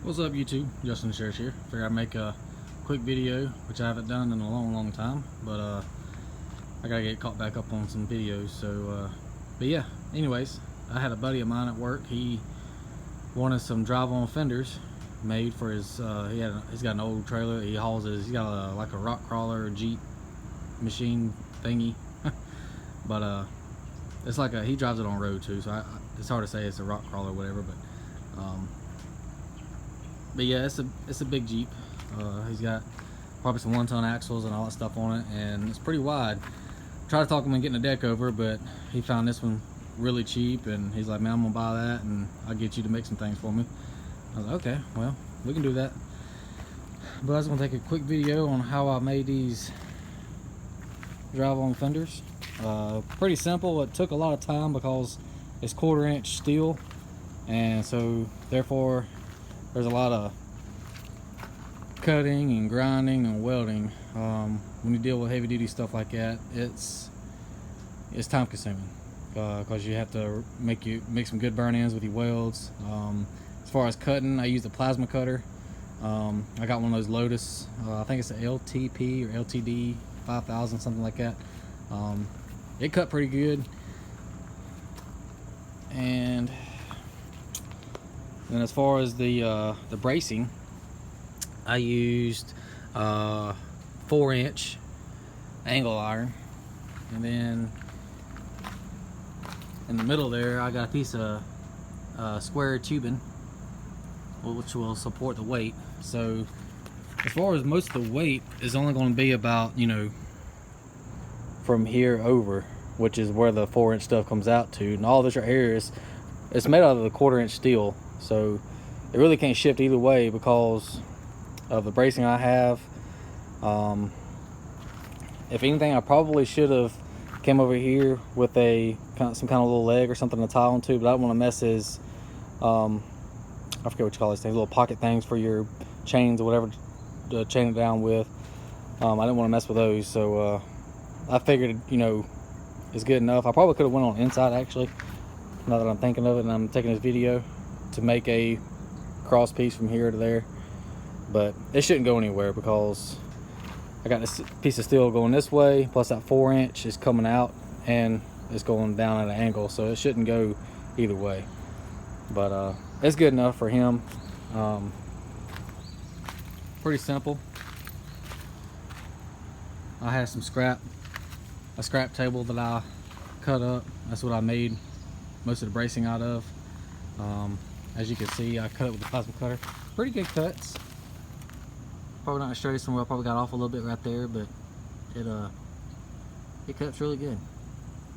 What's up YouTube? Justin Church here. Figured I'd make a quick video, which I haven't done in a long time, but I gotta get caught back up on some videos. So but yeah, anyways, I had a buddy of mine at work. He wanted some drive-on fenders made for his he's got an old trailer. He's got like a rock crawler Jeep machine thingy. But it's like he drives it on road too, so it's hard to say it's a rock crawler or whatever, but yeah, it's a big Jeep. He's got probably some 1-ton axles and all that stuff on it, and it's pretty wide. Tried to talk him into getting a deck over, but he found this one really cheap, and he's like, man, I'm gonna buy that and I'll get you to make some things for me. I was like, okay, well, we can do that. But I was gonna take a quick video on how I made these drive-on fenders. Pretty simple. It took a lot of time because it's 1/4-inch steel, and so therefore there's a lot of cutting and grinding and welding. When you deal with heavy duty stuff like that, it's time consuming because you have to make some good burn ins with your welds. As far as cutting, I use the plasma cutter. I got one of those Lotus, I think it's an LTP or LTD 5000, something like that. It cut pretty good. And as far as the bracing, I used 4-inch angle iron, and then in the middle there I got a piece of square tubing, which will support the weight. So as far as most of the weight is only going to be about, from here over, which is where the 4-inch stuff comes out to, and all this right here it's made out of the 1/4-inch steel, so it really can't shift either way because of the bracing I have. If anything, I probably should have came over here with some kind of little leg or something to tie onto, but I don't want to mess his I forget what you call these things, little pocket things for your chains or whatever to chain it down with. I didn't want to mess with those, so I figured it's good enough. I probably could have went on inside, actually, now that I'm thinking of it and I'm taking this video, to make a cross piece from here to there. But it shouldn't go anywhere because I got this piece of steel going this way, plus that 4-inch is coming out and it's going down at an angle, so it shouldn't go either way. But it's good enough for him. Pretty simple. I had a scrap table that I cut up. That's what I made most of the bracing out of. As you can see, I cut it with the plasma cutter. Pretty good cuts. Probably not straight somewhere. I probably got off a little bit right there, but it cuts really good.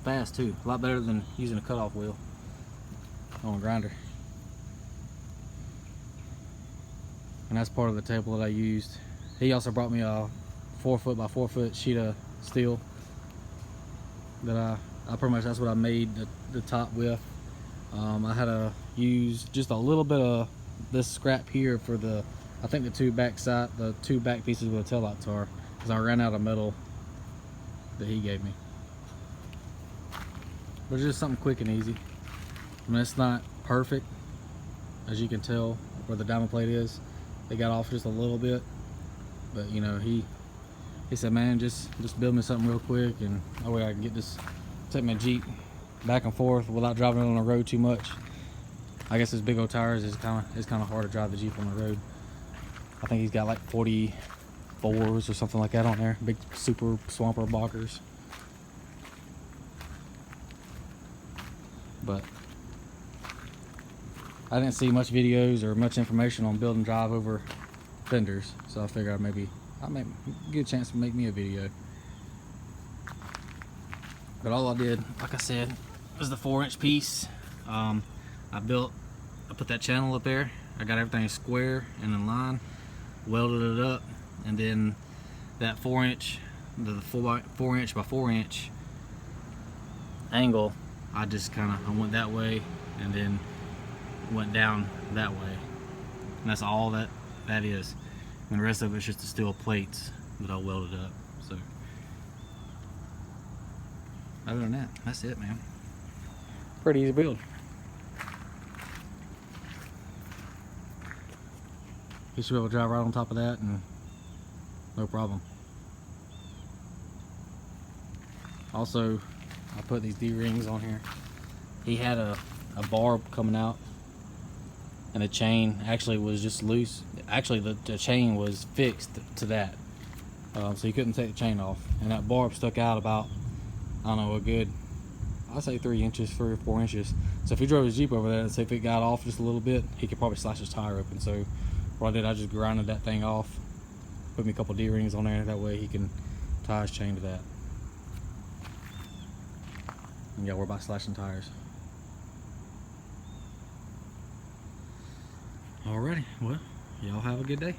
Fast too. A lot better than using a cutoff wheel on a grinder. And that's part of the table that I used. He also brought me a 4-foot by 4-foot sheet of steel that I pretty much, that's what I made the top with. I had to use just a little bit of this scrap here for I think the two back pieces with a taillight tar, because I ran out of metal that he gave me. But it's just something quick and easy. I mean, it's not perfect, as you can tell where the diamond plate is. They got off just a little bit, but he said, man, just build me something real quick, and that way I can take my Jeep back and forth without driving it on the road too much. I guess his big old tires is kind of hard to drive the Jeep on the road. I think he's got like 44s or something like that on there. Big super swamper boggers. But I didn't see much videos or much information on building drive over fenders, so I figured I'd make a good chance to make me a video. But all I did, like I said, was the 4-inch piece. I put that channel up there. I got everything square and in line, welded it up, and then that 4-inch, the 4-inch by 4-inch angle, I just I went that way and then went down that way, and that's all that is. And the rest of it's just the steel plates that I welded up. So other than that, that's it, man. Pretty easy build. he should be able to drive right on top of that and no problem. Also, I put these D-rings on here. He had a barb coming out, and the chain actually was just loose. Actually, the chain was fixed to that, so he couldn't take the chain off. And that barb stuck out about, I don't know, a good, I'd say 3 inches, 3 or 4 inches. So if he drove his Jeep over there, and say if it got off just a little bit, he could probably slash his tire open. So what I did, I just grinded that thing off, put me a couple D-rings on there, that way he can tie his chain to that. And yeah, we're about slashing tires. Alrighty, well, y'all have a good day.